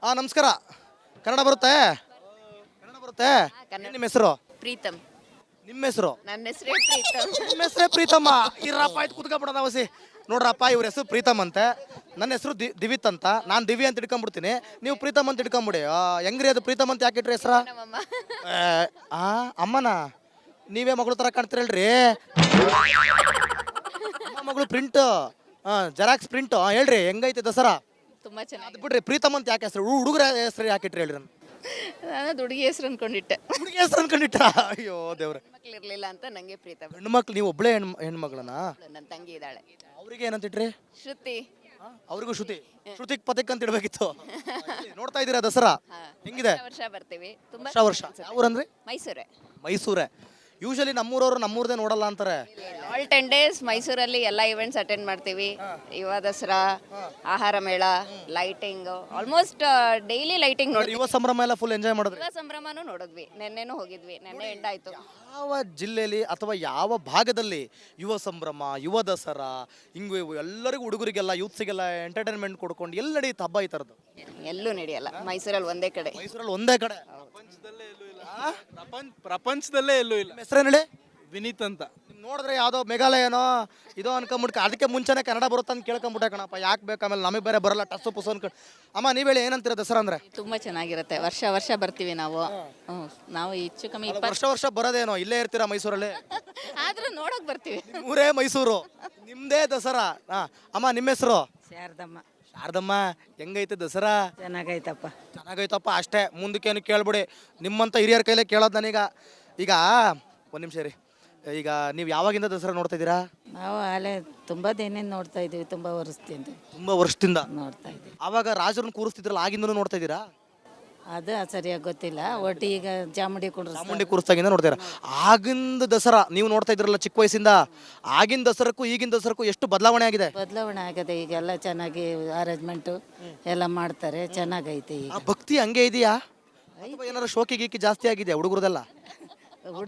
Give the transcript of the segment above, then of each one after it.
ನಮಸ್ಕಾರ. ಕನ್ನಡ ಬರುತ್ತೆ? ಕನ್ನಡ ಬರುತ್ತೆ? ನಿಮ್ಮ ಹೆಸರು? ಪ್ರೀತಮ್. ನಿಮ್ಮ ಹೆಸರು? ನನ್ನ ಹೆಸರೇ ಪ್ರೀತಮ್. ನಿಮ್ಮ ಹೆಸರೇ ಪ್ರೀತಮ್ಮ. ಇರಪ್ಪ ಆಯ್ತು ಕುತ್ಕೊಂಡ್ಬಿಡೋಣ ಅವಸಿ. ನೋಡ್ರಪ್ಪ ಇವ್ರ ಹೆಸರು ಪ್ರೀತಮ್ ಅಂತೆ, ನನ್ನ ಹೆಸರು ದಿವಿತ್ ಅಂತ. ನಾನು ದಿವಿ ಅಂತ ಇಟ್ಕೊಂಡ್ಬಿಡ್ತೀನಿ, ನೀವು ಪ್ರೀತಮ್ ಅಂತ ಇಟ್ಕೊಂಬಿಡಿ. ಹೆಂಗ್ರಿ ಅದು ಪ್ರೀತಮ್ ಅಂತ ಯಾಕೆ ಇಟ್ರಿ ಹೆಸರ? ನಮ್ಮಮ್ಮ. ಅಮ್ಮನ ನೀವೇ ಮಗಳು ಥರ ಕಾಣ್ತೀರಲ್ರಿ. ಅಮ್ಮ ಮಗಳು ಪ್ರಿಂಟ್, ಜೆರಾಕ್ಸ್ ಪ್ರಿಂಟ್. ಹೇಳ್ರಿ ಹೆಂಗೈತೆ ದಸರಾ? ತುಂಬಾ ಅದು ಚೆನ್ನಾಗಿ. ಬಿಡ್ರಿ, ಪ್ರೀತಮ್ ಅಂತ ಯಾಕೆ ಹೆಸರು? ಹುಡುಗರ ಹೆಸರು ಯಾಕೆ ಇಟ್ರಿ ಹೇಳ್ರಿ? ನಾನು ಹುಡುಗಿ ಹೆಸರು ಅನ್ಕೊಂಡಿಟ್ಟೆ. ಹುಡುಗಿ ಹೆಸರು ಅನ್ಕೊಂಡಿಟ್ಟ? ಅಯ್ಯೋ ದೇವ್ರೆ. ಮಕ್ಳು ಇರ್ಲಿಲ್ಲ ಅಂತ ನಂಗೆ ಪ್ರೀತಮ್. ಹೆಣ್ಣು ಮಕ್ಳು ನೀವು ಒಬ್ಳೆ ಹೆಣ್ಮಗಳನ್ನ? ನನ್ನ ತಂಗಿ ಇದ್ದಾಳೆ, ಅವ್ರಿಗೆ ಏನಂತಿಟ್ರಿ? ಶ್ರುತಿ. ಅವ್ರಿಗೂ ಶ್ರುತಿ, ಶ್ರುತಿಕ್ ಪತಿಕ್ ಅಂತ ಇಡ್ಬೇಕಿತ್ತು. ನೋಡ್ತಾ ಇದ್ದೀರಾ ದಸರಾ ಹೆಂಗಿದೆ? ವರ್ಷ ಬರ್ತೀವಿ. ತುಂಬಾ ವರ್ಷ ಯಾವ ಊರಂದ್ರಿ? ಮೈಸೂರೇ. ಮೈಸೂರೇ. ಯೂಶಲಿ ನಮ್ಮೂರವ್ರು ನಮ್ಮೂರ್ದೇ ನೋಡಲ್ಲ ಅಂತಾರೆ. ಆಲ್ 10 days ಮೈಸೂರಲ್ಲಿ ಎಲ್ಲ ಇವೆಂಟ್ಸ್ ಅಟೆಂಡ್ ಮಾಡ್ತೀವಿ. ಯುವ ದಸರಾ, ಆಹಾರ ಮೇಳ, ಲೈಟಿಂಗ್, ಆಲ್ಮೋಸ್ಟ್ ಡೈಲಿ ಲೈಟಿಂಗ್ ನೋಡಿ, ನೋಡಿದ್ವಿ. ಯುವ ಸಂಭ್ರಮ ಎಲ್ಲ ಫುಲ್ ಎಂಜಾಯ್ ಮಾಡಿದ್ರಿ. ಯುವ ಸಂಭ್ರಮನೂ ನೋಡಿದ್ವಿ, ನೆನ್ನೆನೂ ಹೋಗಿದ್ವಿ, ನೆನ್ನೆ ಎಂಡ್ ಆಯ್ತು. ಯಾವ ಜಿಲ್ಲೆಯಲ್ಲಿ ಅಥವಾ ಯಾವ ಭಾಗದಲ್ಲಿ ಯುವ ಸಂಭ್ರಮ, ಯುವ ದಸರಾ ಹಿಂಗೆ ಎಲ್ಲರಿಗೂ ಹುಡುಗರಿಗೆಲ್ಲ ಯೂತ್ಸಿಗೆಲ್ಲ ಎಂಟರ್ಟೈನ್ಮೆಂಟ್ ಕೊಡ್ಕೊಂಡು ಎಲ್ಲಿ ನಡೆಯುತ್ತೆ ಹಬ್ಬ ಈ ಥರದ್ದು? ಎಲ್ಲೂ ನಡೆಯಲ್ಲ, ಮೈಸೂರಲ್ಲಿ ಒಂದೇ ಕಡೆ. ಮೈಸೂರಲ್ಲಿ ಒಂದೇ ಕಡೆ. ಪ್ರಪಂಚದಲ್ಲೇ ಎಲ್ಲೂ ಇಲ್ಲ. ನಿಮ್ಮ ಹೆಸರೇನು ಹೇಳಿ? ವಿನೀತ್ ಅಂತ. ನಿಮ್ ನೋಡಿದ್ರೆ ಯಾವುದೋ ಮೇಘಾಲಯನೋ ಇದೋ ಅನ್ಕೊಂಬಿಟ್ಕ, ಅದಕ್ಕೆ ಮುಂಚೆನೆ ಕನ್ನಡ ಬರುತ್ತೆ ಅಂತ ಕೇಳ್ಕೊಂಬಿಟ್ಟೆ ಕಣಪ್ಪ. ಯಾಕೆ ಬೇಕು, ಆಮೇಲೆ ನಮಗೆ ಬೇರೆ ಬರಲ್ಲ ಟಸ್ಸು ಪುಸ್ಸು ಅನ್ಕೊಂಡು. ಅಮ್ಮ ನೀವು ಹೇಳಿ ಏನಂತೀರ ದಸರಾ ಅಂದ್ರೆ? ತುಂಬಾ ಚೆನ್ನಾಗಿರುತ್ತೆ. ವರ್ಷ ವರ್ಷ ಬರ್ತೀವಿ ನಾವು. ನಾವು ಹೆಚ್ಚು ಕಮ್ಮಿ ವರ್ಷ ವರ್ಷ ಬರೋದೇನೋ, ಇಲ್ಲೇ ಇರ್ತೀರಾ ಮೈಸೂರಲ್ಲಿ? ಆದ್ರೂ ನೋಡಕ್ ಬರ್ತೀವಿ. ಊರೇ ಮೈಸೂರು, ನಿಮ್ದೇ ದಸರಾ. ಅಮ್ಮ ನಿಮ್ಮ ಹೆಸರು? ಶಾರದಮ್ಮ. ಶಾರದಮ್ಮ, ಹೆಂಗೈತೆ ದಸರಾ? ಚೆನ್ನಾಗೈತಪ್ಪ. ಚೆನ್ನಾಗೈತಪ್ಪ ಅಷ್ಟೇ, ಮುಂದಕ್ಕೇನು ಕೇಳ್ಬಿಡಿ. ನಿಮ್ಮಂತ ಹಿರಿಯರ ಕೈಲೇ ಕೇಳೋದು ನಾನೀಗ. ಈಗ ಒಂದು ನಿಮಿಷ ರೀ, ಈಗ ನೀವು ಯಾವಾಗಿಂದ ದಸರಾ ನೋಡ್ತಾ ಇದ್ದೀರಾ? ನಾವು ಅಲ್ಲೇ ತುಂಬ ದಿನ ನೋಡ್ತಾ ಇದ್ದೀವಿ, ತುಂಬ ವರ್ಷದಿಂದ ತುಂಬ ವರ್ಷದಿಂದ ನೋಡ್ತಾ ಇದ್ದೀವಿ. ಆವಾಗ ರಾಜರನ್ನ ಕೂರಿಸ್ತಿದ್ರಲ್ಲ, ಆಗಿಂದನೂ ನೋಡ್ತಾ ಇದ್ದೀರಾ? ಅದು ಸರಿಯಾಗಿ ಗೊತ್ತಿಲ್ಲ. ಒಟ್ಟು ಈಗ ಚಾಮುಂಡಿ ಕುಂಡ್ರ ಚಾಮುಂಡಿ ಕೂರಿಸ್ದಾಗಿಂದ ನೋಡ್ತೀರಾ. ಆಗಿಂದ ದಸರಾ ನೀವು ನೋಡ್ತಾ ಇದ್ರಲ್ಲ ಚಿಕ್ಕ ವಯಸ್ಸಿಂದ, ಆಗಿನ ದಸರಕ್ಕೂ ಈಗಿನ ದಸರಕ್ಕೂ ಎಷ್ಟು ಬದಲಾವಣೆ ಆಗಿದೆ? ಬದಲಾವಣೆ ಆಗದೆ. ಈಗೆಲ್ಲ ಚೆನ್ನಾಗಿ ಅರೇಂಜ್ಮೆಂಟು ಎಲ್ಲ ಮಾಡ್ತಾರೆ, ಚೆನ್ನಾಗೈತೆ ಈಗ. ಆ ಭಕ್ತಿ ಹಂಗೆ ಇದೆಯಾ ಅಥವಾ ಏನಾದ್ರು ಶೋಕಿ ಗೀಕಿ ಜಾಸ್ತಿ ಆಗಿದೆಯಾ ಹುಡುಗರದೆಲ್ಲ?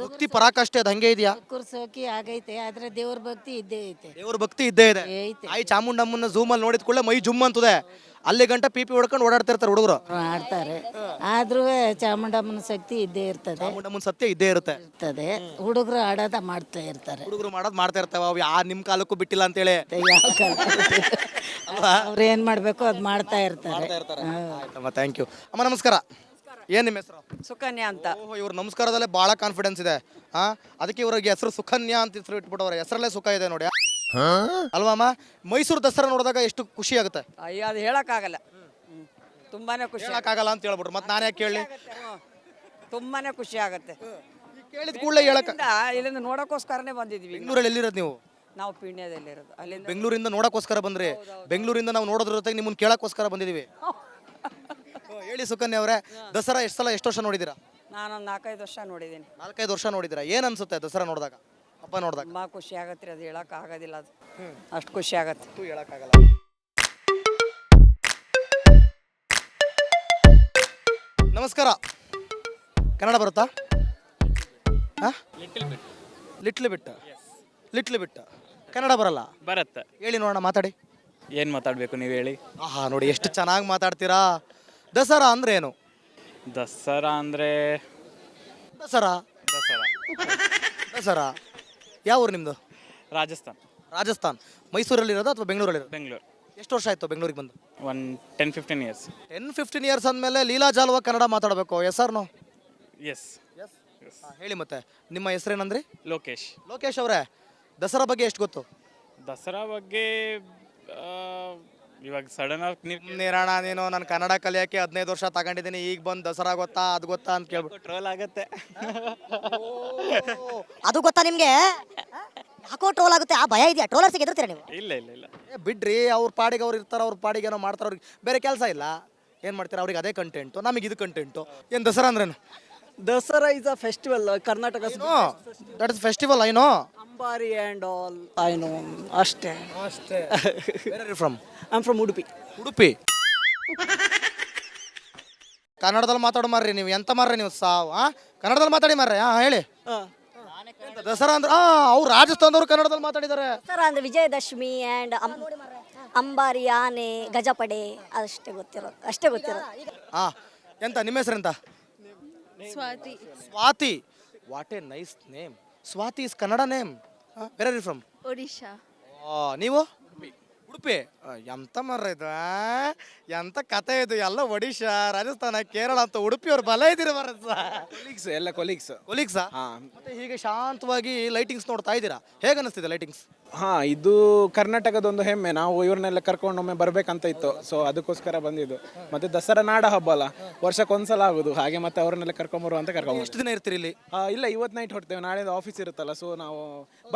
ಭಕ್ತಿ ಪರಾಕಾಷ್ಠೆ ಅದು ಹಂಗೆ ಇದೆಯಾ? ಕುರ್ಸೋಕಿ ಆಗೈತೆ, ಆದ್ರೆ ದೇವ್ರ ಭಕ್ತಿ ಇದ್ದೇ ಐತೆ. ದೇವ್ರ ಭಕ್ತಿ ಇದ್ದೇ ಇದೆ. ಐತೆ. ಆಯ್ ಚಾಮುಂಡಮ್ಮನ ಝೂಮಲ್ಲಿ ನೋಡಿದ ಕೂಡಲೇ ಮೈ ಜುಮ್ ಅಂತದೆ. ಅಲ್ಲಿ ಗಂಟ ಪಿ ಹೊಡ್ಕೊಂಡು ಓಡಾಡ್ತಿರ್ತಾರೆ ಹುಡುಗರು. ಆಡ್ತಾರೆ, ಆದ್ರೂ ಚಾಮುಂಡಮ್ಮನ ಶಕ್ತಿ ಇದ್ದೇ ಇರ್ತದೆ, ಚಾಮುಂಡಮ್ಮನ ಸತ್ಯ ಇದ್ದೇ ಇರುತ್ತೆ. ಇರ್ತದೆ. ಹುಡುಗರು ಆಡೋದ ಮಾಡ್ತಾ ಇರ್ತಾರೆ. ಹುಡುಗರು ಮಾಡೋದು ಮಾಡ್ತಾ ಇರ್ತಾವ. ಅವು ನಿಮ್ಮ ಕಾಲಕ್ಕೂ ಬಿಟ್ಟಿಲ್ಲ ಅಂತೇಳಿ ಯಾವ ಅವ್ರು ಏನ್ ಮಾಡ್ಬೇಕು ಅದ್ ಮಾಡ್ತಾ ಇರ್ತಾರೆ. ಆಯ್ತಮ್ಮ, ಥ್ಯಾಂಕ್ ಯು. ಅಮ್ಮ ನಮಸ್ಕಾರ. ಏನ್ ನಿಮ್ಮ ಹೆಸರು? ಸುಕನ್ಯಾ ಅಂತ. ಓಹೋ, ಇವ್ರ ನಮಸ್ಕಾರದಲ್ಲೇ ಭಾಳ ಕಾನ್ಫಿಡೆನ್ಸ್ ಇದೆ. ಅದಕ್ಕೆ ಇವ್ರಿಗೆ ಹೆಸರು ಸುಕನ್ಯಾ ಅಂತ ಹೆಸರು ಇಟ್ಬಿಟ್ಟವ್ರೆ. ಹೆಸರಲ್ಲೇ ಸುಖ ಇದೆ ನೋಡಿ, ಅಲ್ವಾ ಅಮ್ಮ? ಮೈಸೂರು ದಸರಾ ನೋಡಿದಾಗ ಎಷ್ಟು ಖುಷಿ ಆಗುತ್ತೆ? ಅಯ್ಯೋ ಅದು ಹೇಳಕ್ಕಾಗಲ್ಲ. ತುಂಬಾನೇ ಖುಷಿ ಹೇಳಕ್ಕಾಗಲ್ಲ ಅಂತ ಹೇಳ್ಬಿಟ್ರು, ಮತ್ತೆ ನಾನೇ ಕೇಳಿ. ತುಂಬಾನೇ ಖುಷಿ ಆಗುತ್ತೆ. ಕೇಳಿದ ಕೂಡಲೇ ಹೇಳಕ್. ಇಲ್ಲಿಂದ ನೋಡೋಕ್ಕೋಸ್ಕರನೇ ಬಂದಿದ್ವಿ. ಬೆಂಗಳೂರಲ್ಲಿ ಎಲ್ಲಿರೋದು ನೀವು? ನಾವು ಪೀಣ್ಯದಲ್ಲಿರೋದು. ಅಲ್ಲಿಂದ ಬೆಂಗಳೂರಿಂದ ನೋಡಕ್ಕೋಸ್ಕರ ಬಂದ್ರಿ? ಬೆಂಗಳೂರಿಂದ ನಾವು ನೋಡೋದ್ರ ಜೊತೆಗೆ ನಿಮ್ಮನ್ನ ಕೇಳಕ್ಕೋಸ್ಕರ ಬಂದಿದೀವಿ. ಹೇಳಿ ಸುಕನ್ಯಾ ಅವರೇ, ದಸರಾ ಎಷ್ಟು ವರ್ಷ ನೋಡಿದ್ದೀರಾ? ನಾನೊಂದು 4-5 ವರ್ಷ ನೋಡಿದ್ದೀನಿ. 4-5 ವರ್ಷ ನೋಡಿದ್ದೀರಾ. ಏನ್ ಅನ್ಸುತ್ತೆ ದಸರಾ ನೋಡಿದಾಗ, ಹಬ್ಬ ನೋಡಿದಾಗ? ತುಂಬಾ ಖುಷಿ ಆಗತ್ತೆ. ಅದು ಹೇಳಕ್ ಆಗೋದಿಲ್ಲ, ಅದು ಅಷ್ಟು ಖುಷಿ ಆಗತ್ತೆ. ಹೇಳಕ್ಕಾಗಲ್ಲ. ನಮಸ್ಕಾರ. ಕನ್ನಡ ಬರುತ್ತಾ? Little bit. ಕನ್ನಡ ಬರಲ್ಲ? ಬರತ್ತೆ. ಹೇಳಿ ನೋಡೋಣ, ಮಾತಾಡಿ. ಏನು ಮಾತಾಡಬೇಕು ನೀವು ಹೇಳಿ. ನೋಡಿ ಎಷ್ಟು ಚೆನ್ನಾಗಿ ಮಾತಾಡ್ತೀರಾ. ದಸರಾ ಅಂದ್ರೆ ಏನು? ದಸರಾ ಅಂದರೆ ದಸರಾ ಯಾವ ಊರು ನಿಮ್ಮದು? ರಾಜಸ್ಥಾನ್. ಮೈಸೂರಲ್ಲಿರೋದು ಅಥವಾ ಬೆಂಗಳೂರಲ್ಲಿರೋದು? ಬೆಂಗಳೂರು. ಎಷ್ಟು ವರ್ಷ ಆಯ್ತು ಬೆಂಗಳೂರಿಗೆ ಬಂದು? ಒಂದು 10-15 ಇಯರ್ಸ್. 10-15 ಇಯರ್ಸ್ ಅಂದಮೇಲೆ ಲೀಲಾಜಾಲವಾಗಿ ಕನ್ನಡ ಮಾತಾಡಬೇಕು. Yes or no? ಎಸ್. ಹೇಳಿ ಮತ್ತೆ, ನಿಮ್ಮ ಹೆಸರೇನಂದ್ರಿ? ಲೋಕೇಶ್ ಅವರೇ, ದಸರಾ ಬಗ್ಗೆ ಎಷ್ಟು ಗೊತ್ತು? ದಸರಾ ಬಗ್ಗೆ ಇವಾಗ ಸಡನ್ ಆಗಿ ನೀವು ನೇರಾಣ ನೀನು. ನಾನು ಕನ್ನಡ ಕಲಿಯೋಕ್ಕೆ 15 ವರ್ಷ ತಗೊಂಡಿದ್ದೀನಿ, ಈಗ ಬಂದು ದಸರಾ ಗೊತ್ತಾ ಅದು ಗೊತ್ತಾ ಅಂತ ಕೇಳ್ಬಿಟ್ಟು ಟ್ರೋಲ್ ಆಗುತ್ತೆ. ಅದು ಗೊತ್ತಾ ನಿಮ್ಗೆ? ಯಾಕೋ ಟ್ರೋಲ್ ಆಗುತ್ತೆ, ಆ ಭಯ ಇದೆಯಾ? ಟ್ರೋಲರ್ಸಿಗೆ ಎದುರ್ತೀರಾ ನೀವು? ಇಲ್ಲ. ಬಿಡ್ರಿ, ಅವ್ರ ಪಾಡಿಗೆ ಅವ್ರು ಇರ್ತಾರೆ, ಅವ್ರ ಪಾಡಿಗೆ ಏನೋ ಮಾಡ್ತಾರೆ. ಅವ್ರಿಗೆ ಬೇರೆ ಕೆಲಸ ಇಲ್ಲ, ಏನು ಮಾಡ್ತಾರೆ? ಅವ್ರಿಗೆ ಅದೇ ಕಂಟೆಂಟು, ನಮಗೆ ಇದು ಕಂಟೆಂಟು. ಏನು ದಸರಾ ಅಂದ್ರೇನು? Dasara is a festival, Karnataka's that is festival. I know Ambari and all. I know. Ashte. Where are you from? I'm from Udupi. Udupi. ಕನ್ನಡದಲ್ಲಿ ಮಾತಾಡೋ ಮಾರ್ರಿ ನೀವು. ಎಂತ ಮಾರ್ರಿ ನೀವು ಸಾವು? ಕನ್ನಡದಲ್ಲಿ ಮಾತಾಡಿ ಮಾರ್ರಿ. ಹೇಳಿ. ದಸರಾ ಅಂದ್ರೆ ಅವ್ರು ರಾಜಸ್ಥಾನದವ್ರು ಕನ್ನಡದಲ್ಲಿ ಮಾತಾಡಿದ್ದಾರೆ. ದಸರಾ ಅಂದ್ರೆ ವಿಜಯದಶಮಿ ಅಂಡ್ ಅಂಬಾರಿ ಆನೆ ಗಜಪಡೆ ಅಷ್ಟೇ ಗೊತ್ತಿರೋದು ಹಾ ಎಂತ ನಿಮ್ಮ ಹೆಸರೆಂತ? Swathi. Swathi. What a nice name. Swathi is Kannada name. Where are you from? Odisha. ನೀವು ಉಡುಪಿ. ಎಂತ ಮರ್ರ ಇದು ಎಂತ ಕತೆ ಇದು, ಎಲ್ಲ ಒಡಿಶಾ, ರಾಜಸ್ಥಾನ, ಕೇರಳ ಅಂತ ಉಡುಪಿಯವ್ರು ಬಲ ಇದ್ದೀರಿ ಮರ ಕೊಲೀಗ್ಸ್ ಎಲ್ಲ ಕೊಲೀಗ್ಸ್. ಕೊಲೀಗ್ಸಾ? ಮತ್ತೆ ಹೀಗೆ ಶಾಂತವಾಗಿ ಲೈಟಿಂಗ್ಸ್ ನೋಡ್ತಾ ಇದ್ದೀರಾ, ಹೇಗೆ ಅನಿಸ್ತಿದೆ ಲೈಟಿಂಗ್ಸ್? ಹಾ, ಇದು ಕರ್ನಾಟಕದೊಂದು ಹೆಮ್ಮೆ. ನಾವು ಇವ್ರನ್ನೆಲ್ಲ ಕರ್ಕೊಂಡು ಒಮ್ಮೆ ಬರ್ಬೇಕಂತ ಇತ್ತು, ಸೊ ಅದಕ್ಕೋಸ್ಕರ ಬಂದಿದ್ದು. ಮತ್ತೆ ದಸರಾ ನಾಡ ಹಬ್ಬ ಅಲ್ಲ, ವರ್ಷಕ್ಕೊಂದ್ಸಲ ಆಗುದು, ಹಾಗೆ ಮತ್ತೆ ಅವ್ರನ್ನೆಲ್ಲ ಕರ್ಕೊಂಬರು ಅಂತ ಕರ್ಕೊಂಬ. ಎಷ್ಟು ದಿನ ಇರ್ತೀರಿ ಇಲ್ಲಿ? ಇಲ್ಲ, ಇವತ್ತು ನೈಟ್ ಹೊರಡ್ತೇವೆ, ನಾಳೆ ಆಫೀಸ್ ಇರುತ್ತಲ್ಲ, ಸೊ ನಾವು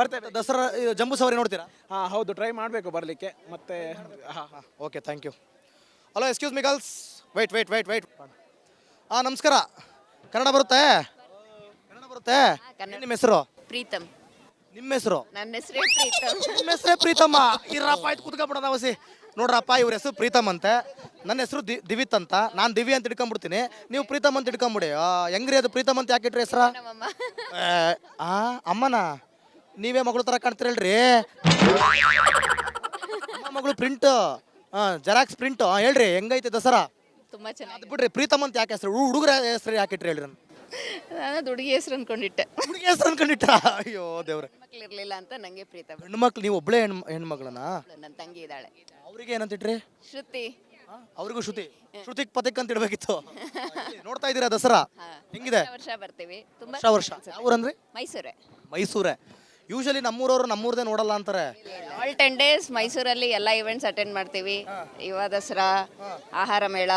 ಬರ್ತೇವೆ. ದಸರಾ ಜಂಬೂ ಸವಾರಿ ನೋಡ್ತೀರಾ? ಹಾ ಹೌದು, ಟ್ರೈ ಮಾಡಬೇಕು ಬರಲಿಕ್ಕೆ. ಮತ್ತೆ okay, thank you. Hello, excuse me girls, wait. ನಮಸ್ಕಾರ. ಕನ್ನಡ ಬರುತ್ತೆ? ಕನ್ನಡ ಬರುತ್ತೆ? ನಿಮ್ಮ ಹೆಸರು? ಪ್ರೀತಮ್. ನಿಮ್ಮ ಹೆಸರು? ನನ್ನ ಹೆಸರೇ ಪ್ರೀತಮ್. ನಿಮ್ಮ ಹೆಸರೇ ಪ್ರೀತಮ್ಮ. ಇರಪ್ಪ ಆಯ್ತು, ಕುತ್ಕೊಂಡ್ಬಿಡೋಣ ಅವಸಿ. ನೋಡ್ರಪ್ಪ, ಇವ್ರ ಹೆಸರು ಪ್ರೀತಮ್ ಅಂತೆ, ನನ್ನ ಹೆಸರು ದಿವಿತ್ ಅಂತ. ನಾನು ದಿವಿ ಅಂತ ಇಟ್ಕೊಂಡ್ಬಿಡ್ತೀನಿ, ನೀವು ಪ್ರೀತಮ್ ಅಂತ ಇಟ್ಕೊಂಬಿಡಿ. ಹೆಂಗ್ರಿ ಅದು ಪ್ರೀತಮ್ ಅಂತ ಯಾಕೆ ಇಟ್ರಿ ಹೆಸರ? ನಮ್ಮಮ್ಮ. ಅಮ್ಮನ ನೀವೇ ಮಗಳು ಥರ ಕಾಣ್ತಿರಲ್ರಿ. ಅಮ್ಮ ಮಗಳು ಪ್ರಿಂಟ್, ಜೆರಾಕ್ಸ್ ಪ್ರಿಂಟ್. ಹೇಳ್ರಿ ಹೆಂಗೈತೆ ದಸರಾ? ತುಂಬಾ ಚೆನ್ನಾಗಿ. ಅದು ಬಿಡ್ರಿ, ಪ್ರೀತಮ್ ಅಂತ ಯಾಕೆ ಹೆಸರು? ಹುಡುಗರ ಹೆಸರು ಯಾಕೆ ಇಟ್ರಿ ಹೇಳ್ರಿ? ನಾನು ಹುಡುಗಿ ಹೆಸರು ಅನ್ಕೊಂಡಿಟ್ಟೆ. ಹುಡುಗಿ ಹೆಸರು ಅನ್ಕೊಂಡಿಟ್ಟ? ಅಯ್ಯೋ ದೇವ್ರೆ. ಮಕ್ಳು ಇರ್ಲಿಲ್ಲ ಅಂತ ನಂಗೆ ಪ್ರೀತಮ್. ಹೆಣ್ಮಕ್ಳು ನೀವು ಒಬ್ಳೆ ಹೆಣ್ಮಗಳನ್ನ? ನನ್ನ ತಂಗಿ ಇದ್ದಾಳೆ. ಅವ್ರಿಗೆ ಏನಂತಿಟ್ರಿ? ಶ್ರುತಿ. ಅವ್ರಿಗೂ ಶ್ರುತಿಕ್ ಪತಿಕ್ ಅಂತ ಇಡ್ಬೇಕಿತ್ತು. ನೋಡ್ತಾ ಇದ್ದೀರಾ ದಸರಾ ಹೆಂಗಿದೆ? ವರ್ಷ ಬರ್ತೀವಿ. ತುಂಬಾ ವರ್ಷ. ಯಾವ ಊರಂದ್ರಿ? ಮೈಸೂರೇ. ಮೈಸೂರೇ. ಯೂಶಲಿ ನಮ್ಮೂರವ್ರು ನಮ್ಮೂರ್ದೇ ನೋಡಲ್ಲ ಅಂತಾರೆ. ಆಲ್ 10 days ಮೈಸೂರಲ್ಲಿ ಎಲ್ಲ ಇವೆಂಟ್ಸ್ ಅಟೆಂಡ್ ಮಾಡ್ತೀವಿ. ಯುವ ದಸರಾ, ಆಹಾರ ಮೇಳ,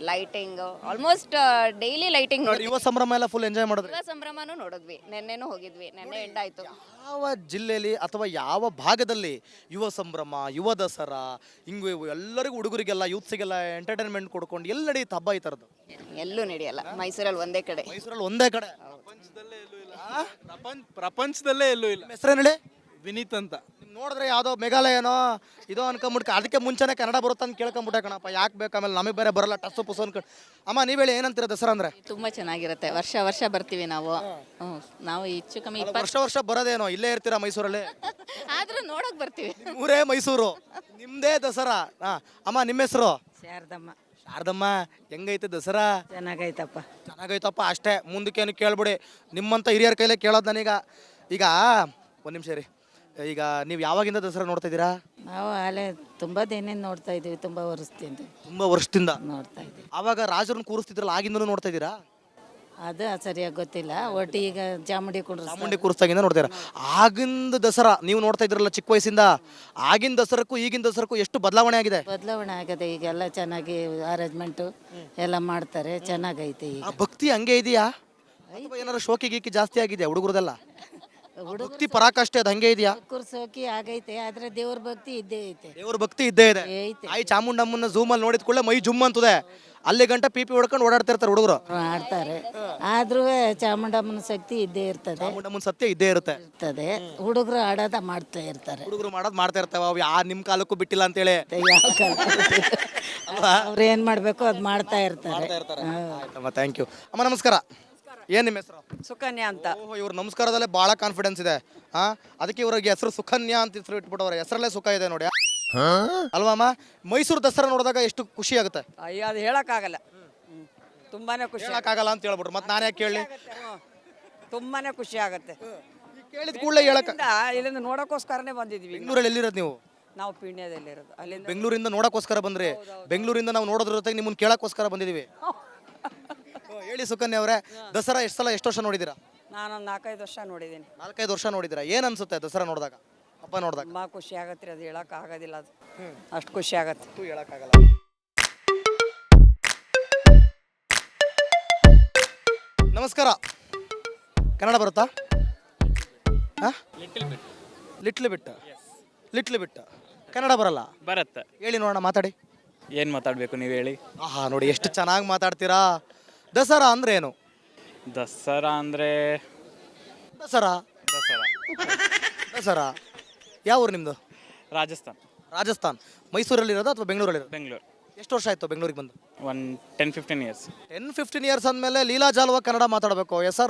ಲೈಟಿಂಗ್, ಆಲ್ಮೋಸ್ಟ್ ಡೈಲಿ ಲೈಟಿಂಗ್ ನೋಡಿ. ಯುವ ಸಂಭ್ರಮ ಎಲ್ಲ ಫುಲ್ ಎಂಜಾಯ್ ಮಾಡಿದ್ರಿ? ಯುವ ಸಂಭ್ರಮನೂ ನೋಡಿದ್ವಿ, ನೆನ್ನೆನೂ ಹೋಗಿದ್ವಿ, ನೆನ್ನೆ ಎಂಡ್ ಆಯ್ತು. ಯಾವ ಜಿಲ್ಲೆಯಲ್ಲಿ ಅಥವಾ ಯಾವ ಭಾಗದಲ್ಲಿ ಯುವ ಸಂಭ್ರಮ, ಯುವ ದಸರಾ ಹಿಂಗೆ ಎಲ್ಲರಿಗೂ ಹುಡುಗರಿಗೆಲ್ಲ ಯೂತ್ಸಿಗೆಲ್ಲ ಎಂಟರ್ಟೈನ್ಮೆಂಟ್ ಕೊಡ್ಕೊಂಡು ಎಲ್ಲಿ ನಡೆಯುತ್ತೆ ಹಬ್ಬ ಈ ಥರದ್ದು? ಎಲ್ಲೂ ನಡೆಯಲ್ಲ, ಮೈಸೂರಲ್ಲಿ ಒಂದೇ ಕಡೆ. ಮೈಸೂರಲ್ಲಿ ಒಂದೇ ಕಡೆ? ಪ್ರಪಂಚದಲ್ಲೇ ಎಲ್ಲೂ ಇಲ್ಲ. ಹೆಸರೇನು ಹೇಳಿ? ವಿನೀತ್ ಅಂತ. ನೋಡಿದ್ರೆ ಯಾವುದೋ ಮೇಘಾಲಯನೋ ಇದೋ ಅನ್ಕೊಂಬಿಟ್ಕ, ಅದಕ್ಕೆ ಮುಂಚೆನೇ ಕನ್ನಡ ಬರುತ್ತೆ ಅಂತ ಕೇಳ್ಕೊಂಬಿಟ್ಟೆ ಕಣಪ್ಪ. ಯಾಕೆ ಬೇಕು, ಆಮೇಲೆ ನಮಗೆ ಬೇರೆ ಬರಲ್ಲ ಟಸ್ಸು ಪುಸ್ಸು ಅನ್ಕೊಂಡು. ಅಮ್ಮ ನೀವು ಹೇಳಿ, ಏನಂತೀರ ದಸರಾ ಅಂದ್ರೆ? ತುಂಬಾ ಚೆನ್ನಾಗಿರುತ್ತೆ. ವರ್ಷ ಬರ್ತೀವಿ ನಾವು. ನಾವು ಹೆಚ್ಚು ಕಮ್ಮಿ ವರ್ಷ ಬರೋದೇನೋ, ಇಲ್ಲೇ ಇರ್ತೀರಾ ಮೈಸೂರಲ್ಲಿ? ಆದ್ರೂ ನೋಡಕ್ ಬರ್ತೀವಿ. ಊರೇ ಮೈಸೂರು, ನಿಮ್ದೇ ದಸರಾ. ಅಮ್ಮ ನಿಮ್ಮ ಹೆಸರು? ಶಾರದಮ್ಮ. ಶಾರದಮ್ಮ, ಹೆಂಗೈತೆ ದಸರಾ? ಚೆನ್ನಾಗೈತಪ್ಪ. ಅಷ್ಟೇ, ಮುಂದಕ್ಕೇನು ಕೇಳ್ಬಿಡಿ. ನಿಮ್ಮಂತ ಹಿರಿಯರ ಕೈಲೇ ಕೇಳೋದು ನಾನೀಗ. ಈಗ ಒಂದು ನಿಮಿಷ ರೀ, ಈಗ ನೀವು ಯಾವಾಗಿಂದ ದಸರಾ ನೋಡ್ತಾ ಇದ್ದೀರಾ? ನಾವು ಅಲ್ಲೇ ತುಂಬಾ ದಿನ ನೋಡ್ತಾ ಇದೀವಿ, ತುಂಬಾ ವರ್ಷದಿಂದ ತುಂಬಾ ವರ್ಷದಿಂದ ನೋಡ್ತಾ ಇದೀವಿ. ಆವಾಗ ರಾಜರನ್ನ ಕೂರಿಸ್ತಿದ್ರಲ್ಲ, ಆಗಿಂದನೂ ನೋಡ್ತಾ ಇದ್ದೀರಾ? ಅದು ಸರಿಯಾಗಿ ಗೊತ್ತಿಲ್ಲ. ಒಟ್ಟು ಈಗ ಚಾಮುಂಡಿ ಕೂರಿಸ್ದಾಗಿಂದ ನೋಡ್ತೀರಾ. ಆಗಿಂದ ದಸರಾ ನೀವು ನೋಡ್ತಾ ಇದ್ರಲ್ಲ ಚಿಕ್ಕ ವಯಸ್ಸಿಂದ, ಆಗಿನ ದಸರಕ್ಕೂ ಈಗಿನ ದಸರಕ್ಕೂ ಎಷ್ಟು ಬದಲಾವಣೆ ಆಗಿದೆ? ಬದಲಾವಣೆ ಆಗದೆ. ಈಗೆಲ್ಲ ಚೆನ್ನಾಗಿ ಅರೇಂಜ್ಮೆಂಟು ಎಲ್ಲ ಮಾಡ್ತಾರೆ, ಚೆನ್ನಾಗೈತೆ. ಈಗ ಆ ಭಕ್ತಿ ಹಂಗೆ ಇದೆಯಾ ಅಥವಾ ಏನಾದ್ರು ಶೋಕಿ ಗೀಕಿ ಜಾಸ್ತಿ ಆಗಿದೆಯಾ ಹುಡುಗರದೆಲ್ಲ? ಭಕ್ತಿ ಪರಾಕಾಷ್ಠೆ ಅದು ಹಂಗೆ ಇದೆಯಾ? ಕುರ್ಸೋಕಿ ಆಗೈತೆ, ಆದ್ರೆ ದೇವ್ರ ಭಕ್ತಿ ಇದ್ದೇ ಐತೆ. ದೇವ್ರ ಭಕ್ತಿ ಇದ್ದೇ ಇದೆ. ಐತೆ. ಆಯ್ ಚಾಮುಂಡಮ್ಮನ ಝೂಮಲ್ಲಿ ನೋಡಿದ ಕೂಡಲೇ ಮೈ ಜುಮ್ ಅಂತದೆ. ಅಲ್ಲಿ ಗಂಟ ಪಿ ಹೊಡ್ಕೊಂಡು ಓಡಾಡ್ತಿರ್ತಾರೆ ಹುಡುಗರು. ಆಡ್ತಾರೆ, ಆದ್ರೂ ಚಾಮುಂಡಮ್ಮನ ಶಕ್ತಿ ಇದ್ದೇ ಇರ್ತದೆ. ಚಾಮುಂಡಮ್ಮನ ಸತ್ಯ ಇದ್ದೇ ಇರುತ್ತೆ. ಹುಡುಗರು ಆಡೋದ ಮಾಡ್ತಾ ಇರ್ತಾರೆ. ಹುಡುಗರು ಮಾಡೋದು ಮಾಡ್ತಾ ಇರ್ತಾವ. ಅವು ನಿಮ್ ಕಾಲಕ್ಕೂ ಬಿಟ್ಟಿಲ್ಲ ಅಂತೇಳಿ ಅವ್ರು ಏನ್ ಮಾಡ್ಬೇಕು ಅದ್ ಮಾಡ್ತಾ ಇರ್ತಾರೆ. ಥ್ಯಾಂಕ್ ಯು ಅಮ್ಮ. ನಮಸ್ಕಾರ. ಏನ್ ನಿಮ್ಮ ಹೆಸರು? ಸುಕನ್ಯಾ ಅಂತ. ಓಹೋ, ಇವ್ರ ನಮಸ್ಕಾರದಲ್ಲೇ ಬಹಳ ಕಾನ್ಫಿಡೆನ್ಸ್ ಇದೆ. ಅದಕ್ಕೆ ಇವ್ರಿಗೆ ಹೆಸರು ಸುಕನ್ಯಾ ಅಂತ ಹೆಸರು ಇಟ್ಬಿಟ್ಟವ್ರೆ. ಹೆಸರಲ್ಲೇ ಸುಖ ಇದೆ ನೋಡಿ, ಅಲ್ವಾ ಅಮ್ಮ? ಮೈಸೂರು ದಸರಾ ನೋಡಿದಾಗ ಎಷ್ಟು ಖುಷಿ ಆಗುತ್ತೆ? ಅಯ್ಯೋ, ಅದು ಹೇಳಕ್ಕಾಗಲ್ಲ. ತುಂಬಾನೇ ಖುಷಿ ಹೇಳಕ್ಕಾಗಲ್ಲ ಅಂತ ಹೇಳ್ಬಿಟ್ರು, ಮತ್ತೆ ನಾನು ಯಾಕೆ ಕೇಳಿ? ತುಂಬಾನೇ ಖುಷಿ ಆಗುತ್ತೆ. ಕೇಳಿದ ಕೂಡಲೇ ಹೇಳಕ್. ಇಲ್ಲಿಂದ ನೋಡೋಕ್ಕೋಸ್ಕರನೇ ಬಂದಿದ್ವಿ. ಬೆಂಗಳೂರಲ್ಲಿ ಎಲ್ಲಿರೋದು ನೀವು? ನಾವು ಪೀಣ್ಯದಲ್ಲಿರೋದು. ಅಲ್ಲಿಂದ ಬೆಂಗಳೂರಿಂದ ನೋಡಕ್ಕೋಸ್ಕರ ಬಂದ್ರಿ? ಬೆಂಗಳೂರಿಂದ ನಾವು ನೋಡೋದ್ರ ಜೊತೆಗೆ ನಿಮ್ಮನ್ನ ಕೇಳಕ್ಕೋಸ್ಕರ ಬಂದಿದೀವಿ. ಹೇಳಿ ಸುಕನ್ಯಾ ಅವರೇ, ದಸರಾ ಎಷ್ಟು ವರ್ಷ ನೋಡಿದ್ದೀರಾ? ನಾನೊಂದು 4-5 ವರ್ಷ ನೋಡಿದ್ದೀನಿ. 4-5 ವರ್ಷ ನೋಡಿದ್ದೀರಾ? ಏನ್ ಅನ್ಸುತ್ತೆ ದಸರಾ ನೋಡಿದಾಗ, ಹಬ್ಬ ನೋಡಿದಾಗ? ತುಂಬಾ ಖುಷಿ ಆಗತ್ತೆ. ಅದು ಹೇಳಕ್ ಆಗೋದಿಲ್ಲ, ಅದು ಅಷ್ಟು ಖುಷಿ ಆಗತ್ತೆ. ಹೇಳಕ್ಕಾಗಲ್ಲ. ನಮಸ್ಕಾರ. ಕನ್ನಡ ಬರುತ್ತಾ? Little bit. ಕನ್ನಡ ಬರಲ್ಲ? ಬರುತ್ತೆ. ಹೇಳಿ ನೋಡೋಣ, ಮಾತಾಡಿ. ಏನು ಮಾತಾಡಬೇಕು ನೀವು ಹೇಳಿ. ನೋಡಿ ಎಷ್ಟು ಚೆನ್ನಾಗಿ ಮಾತಾಡ್ತೀರಾ. ದಸರಾ ಅಂದ್ರೆ ಏನು? ದಸರಾ ಅಂದರೆ ದಸರಾ ಯಾವ ಊರು ನಿಮ್ಮದು? ರಾಜಸ್ಥಾನ್. ಮೈಸೂರಲ್ಲಿರೋದು ಅಥವಾ ಬೆಂಗಳೂರಲ್ಲಿರೋದು? ಬೆಂಗಳೂರು. ಎಷ್ಟು ವರ್ಷ ಆಯ್ತು ಬೆಂಗಳೂರಿಗೆ ಬಂದು? ಒಂದು 10-15 years. 10-15 years ಅಂದಮೇಲೆ ಲೀಲಾ ಜಾಲವಾಗಿ ಕನ್ನಡ ಮಾತಾಡಬೇಕು. Yes R